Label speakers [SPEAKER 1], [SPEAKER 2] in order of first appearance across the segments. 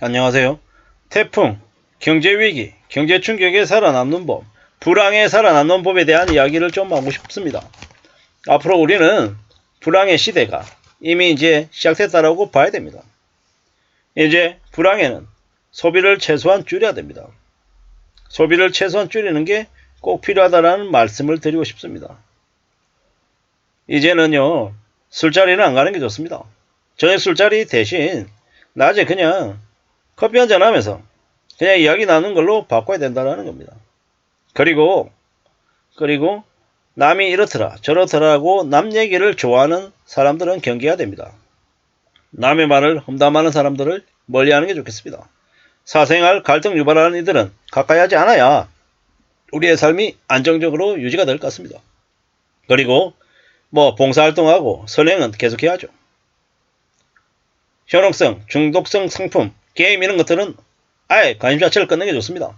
[SPEAKER 1] 안녕하세요. 태풍, 경제위기, 경제충격에 살아남는 법, 불황에 살아남는 법에 대한 이야기를 좀 하고 싶습니다. 앞으로 우리는 불황의 시대가 이미 이제 시작됐다라고 봐야 됩니다. 이제 불황에는 소비를 최소한 줄여야 됩니다. 소비를 최소한 줄이는 게 꼭 필요하다는 말씀을 드리고 싶습니다. 이제는요, 술자리는 안 가는 게 좋습니다. 저녁 술자리 대신 낮에 그냥 커피 한잔 하면서 그냥 이야기 나누는 걸로 바꿔야 된다는 겁니다. 그리고 남이 이렇더라 저렇더라고 남 얘기를 좋아하는 사람들은 경계해야 됩니다. 남의 말을 험담하는 사람들을 멀리하는 게 좋겠습니다. 사생활 갈등 유발하는 이들은 가까이 하지 않아야 우리의 삶이 안정적으로 유지가 될 것 같습니다. 그리고 봉사활동하고 선행은 계속해야죠. 현혹성, 중독성 상품, 게임 이런 것들은 아예 관심 자체를 끊는 게 좋습니다.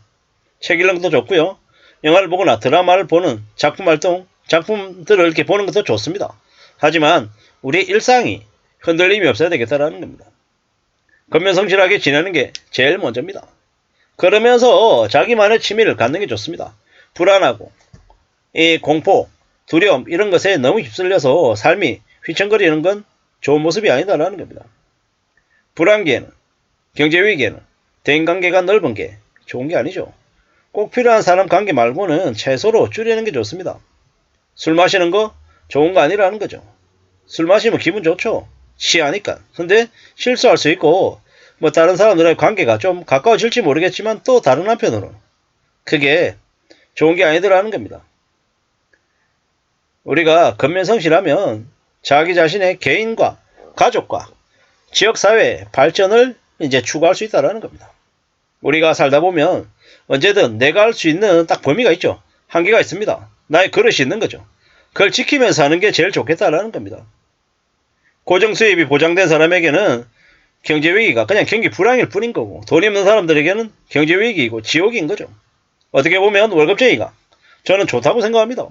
[SPEAKER 1] 책 읽는 것도 좋고요. 영화를 보거나 드라마를 보는 작품들을 이렇게 보는 것도 좋습니다. 하지만 우리의 일상이 흔들림이 없어야 되겠다라는 겁니다. 건면성실하게 지내는 게 제일 먼저입니다. 그러면서 자기만의 취미를 갖는 게 좋습니다. 불안하고 이 공포, 두려움 이런 것에 너무 휩쓸려서 삶이 휘청거리는 건 좋은 모습이 아니다라는 겁니다. 불안기에는, 경제위기에는 대인관계가 넓은 게 좋은 게 아니죠. 꼭 필요한 사람 관계 말고는 최소로 줄이는 게 좋습니다. 술 마시는 거 좋은 거 아니라는 거죠. 술 마시면 기분 좋죠. 취하니까. 근데 실수할 수 있고 다른 사람들의 관계가 좀 가까워질지 모르겠지만 또 다른 한편으로는 그게 좋은 게 아니더라는 겁니다. 우리가 건면성실하면 자기 자신의 개인과 가족과 지역사회의 발전을 이제 추구할 수 있다는 겁니다. 우리가 살다 보면 언제든 내가 할 수 있는 딱 범위가 있죠. 한계가 있습니다. 나의 그릇이 있는 거죠. 그걸 지키면서 하는 게 제일 좋겠다라는 겁니다. 고정수입이 보장된 사람에게는 경제위기가 그냥 경기 불황일 뿐인 거고 돈 없는 사람들에게는 경제위기이고 지옥인 거죠. 어떻게 보면 월급쟁이가 저는 좋다고 생각합니다.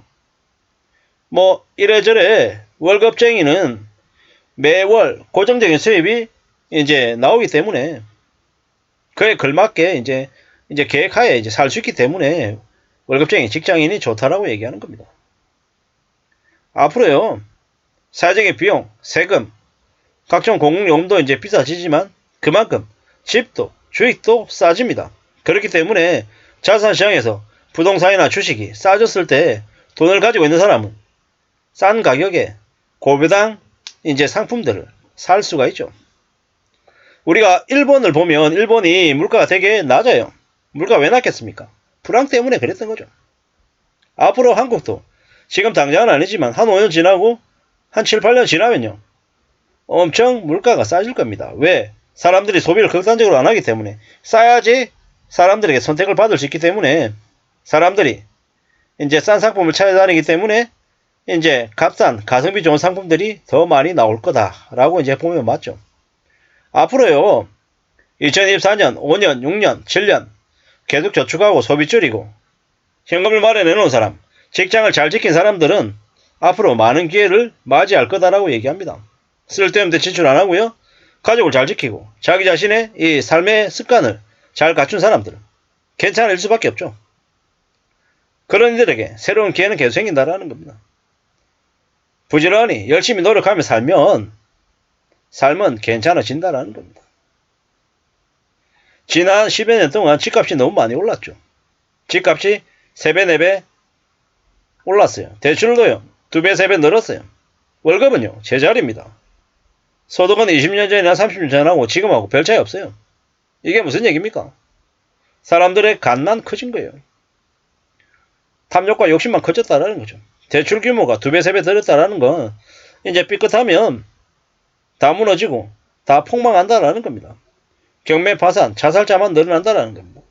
[SPEAKER 1] 이래저래 월급쟁이는 매월 고정적인 수입이 이제 나오기 때문에 그에 걸맞게 이제 계획하에 이제 살 수 있기 때문에 월급쟁이 직장인이 좋다라고 얘기하는 겁니다. 앞으로요, 사회적인 비용, 세금, 각종 공공요금도 이제 비싸지지만 그만큼 집도 주식도 싸집니다. 그렇기 때문에 자산시장에서 부동산이나 주식이 싸졌을 때 돈을 가지고 있는 사람은 싼 가격에 고배당 이제 상품들을 살 수가 있죠. 우리가 일본을 보면 일본이 물가가 되게 낮아요. 물가 왜 낮겠습니까? 불황 때문에 그랬던 거죠. 앞으로 한국도 지금 당장은 아니지만 한 5년 지나고 한 7, 8년 지나면요. 엄청 물가가 싸질 겁니다. 왜? 사람들이 소비를 극단적으로 안 하기 때문에 싸야지 사람들에게 선택을 받을 수 있기 때문에 사람들이 이제 싼 상품을 찾아다니기 때문에 이제 값싼 가성비 좋은 상품들이 더 많이 나올 거다라고 이제 보면 맞죠. 앞으로요. 2024년, 5년, 6년, 7년 계속 저축하고 소비 줄이고 현금을 마련해 놓은 사람, 직장을 잘 지킨 사람들은 앞으로 많은 기회를 맞이할 거다라고 얘기합니다. 쓸데없는 데 지출 안 하고요. 가족을 잘 지키고 자기 자신의 이 삶의 습관을 잘 갖춘 사람들은 괜찮을 수밖에 없죠. 그런 이들에게 새로운 기회는 계속 생긴다라는 겁니다. 부지런히 열심히 노력하며 살면 삶은 괜찮아진다라는 겁니다. 지난 10여 년 동안 집값이 너무 많이 올랐죠. 집값이 3배, 4배 올랐어요. 대출도요. 2배, 3배 늘었어요. 월급은요. 제자리입니다. 소득은 20년 전이나 30년 전하고 지금하고 별 차이 없어요. 이게 무슨 얘기입니까? 사람들의 갓난 커진 거예요. 탐욕과 욕심만 커졌다라는 거죠. 대출 규모가 2배, 3배 늘었다라는 건 이제 삐끗하면 다 무너지고 다 폭망한다라는 겁니다. 경매 파산, 자살자만 늘어난다라는 겁니다.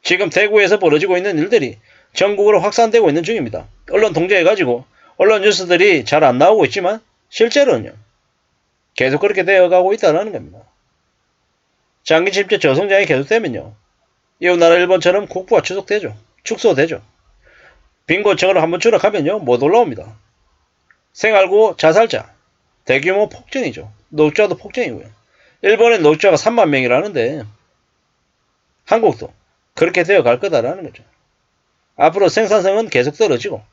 [SPEAKER 1] 지금 대구에서 벌어지고 있는 일들이 전국으로 확산되고 있는 중입니다. 언론 통제해가지고 언론 뉴스들이 잘 안 나오고 있지만 실제로는요. 계속 그렇게 되어가고 있다는 겁니다. 장기 침체 저성장이 계속되면요. 이웃나라 일본처럼 국부가 축소되죠. 빈곤층으로 한번 추락하면요. 못 올라옵니다. 생활고 자살자, 대규모 폭증이죠. 노후자도 폭증이고요. 일본의 노후자가 3만 명이라는데 한국도 그렇게 되어 갈 거다라는 거죠. 앞으로 생산성은 계속 떨어지고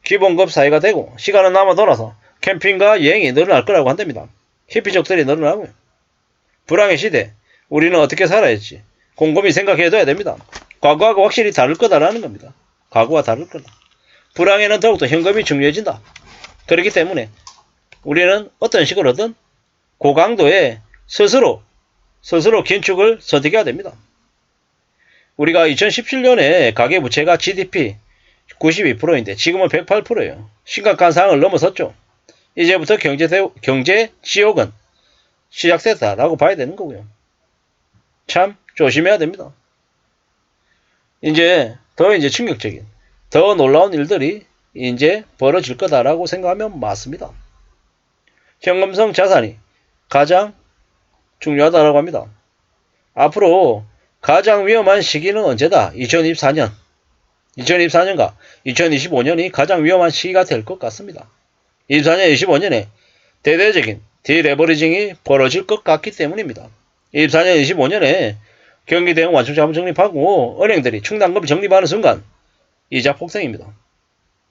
[SPEAKER 1] 기본급 사회가 되고 시간은 남아 돌아서 캠핑과 여행이 늘어날 거라고 한답니다. 히피족들이 늘어나고요. 불황의 시대 우리는 어떻게 살아야 할지 곰곰이 생각해둬야 됩니다. 과거하고 확실히 다를 거다라는 겁니다. 과거와 다를 거다. 불황에는 더욱더 현금이 중요해진다. 그렇기 때문에 우리는 어떤 식으로든 고강도의 스스로 긴축을 선택해야 됩니다. 우리가 2017년에 가계부채가 GDP 92%인데 지금은 108%예요. 심각한 상황을 넘어섰죠. 이제부터 경제 지옥은 시작됐다라고 봐야 되는 거고요. 참 조심해야 됩니다. 이제 더 충격적인, 더 놀라운 일들이 이제 벌어질 거다라고 생각하면 맞습니다. 현금성 자산이 가장 중요하다라고 합니다. 앞으로 가장 위험한 시기는 언제다? 2024년과 2025년이 가장 위험한 시기가 될 것 같습니다. 24년, 25년에 대대적인 디레버리징이 벌어질 것 같기 때문입니다. 24년, 25년에 경기 대응 완충 자본 적립하고 은행들이 충당금을 적립하는 순간 이자 폭등입니다.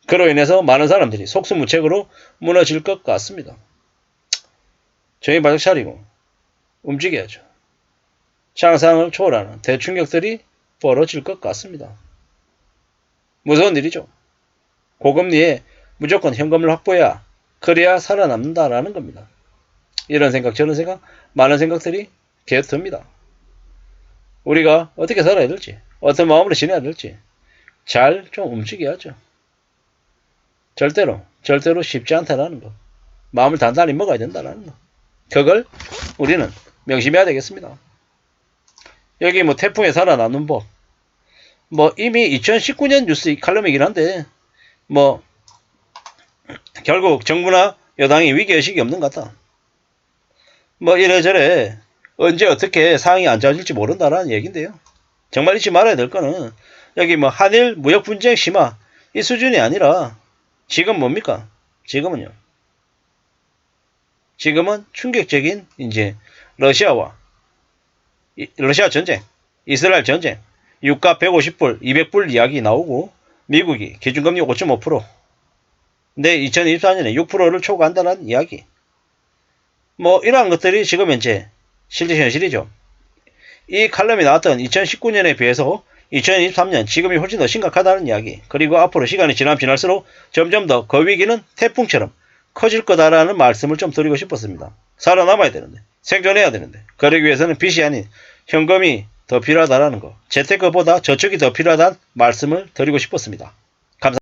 [SPEAKER 1] 그로 인해서 많은 사람들이 속수무책으로 무너질 것 같습니다. 정신 바짝 차리고 움직여야죠. 상상을 초월하는 대충격들이 벌어질 것 같습니다. 무서운 일이죠. 고금리에 무조건 현금을 확보해야 그래야 살아남는다라는 겁니다. 이런 생각 저런 생각 많은 생각들이 계속 듭니다. 우리가 어떻게 살아야 될지 어떤 마음으로 지내야 될지 잘 좀 움직여야죠. 절대로 쉽지 않다라는 거. 마음을 단단히 먹어야 된다라는 거. 그걸 우리는 명심해야 되겠습니다. 여기 태풍에 살아남는 법. 이미 2019년 뉴스 칼럼이긴 한데 결국 정부나 여당이 위기의식이 없는 것 같다. 이래저래 언제 어떻게 상황이 안 좋아질지 모른다라는 얘기인데요. 정말 잊지 말아야 될 거는 여기 한일 무역 분쟁 심화 이 수준이 아니라 지금 뭡니까? 지금은 충격적인 러시아 전쟁, 이스라엘 전쟁, 유가 150불, 200불 이야기 나오고 미국이 기준금리 5.5%. 근데 2024년에 6%를 초과한다는 이야기. 이러한 것들이 지금 현재 실제 현실이죠. 이 칼럼이 나왔던 2019년에 비해서 2023년 지금이 훨씬 더 심각하다는 이야기. 그리고 앞으로 시간이 지날수록 점점 더 그 위기는 태풍처럼 커질 거다라는 말씀을 좀 드리고 싶었습니다. 살아남아야 되는데, 생존해야 되는데, 그러기 위해서는 빚이 아닌 현금이 더 필요하다라는 거. 재테크보다 저축이 더 필요하다는 말씀을 드리고 싶었습니다.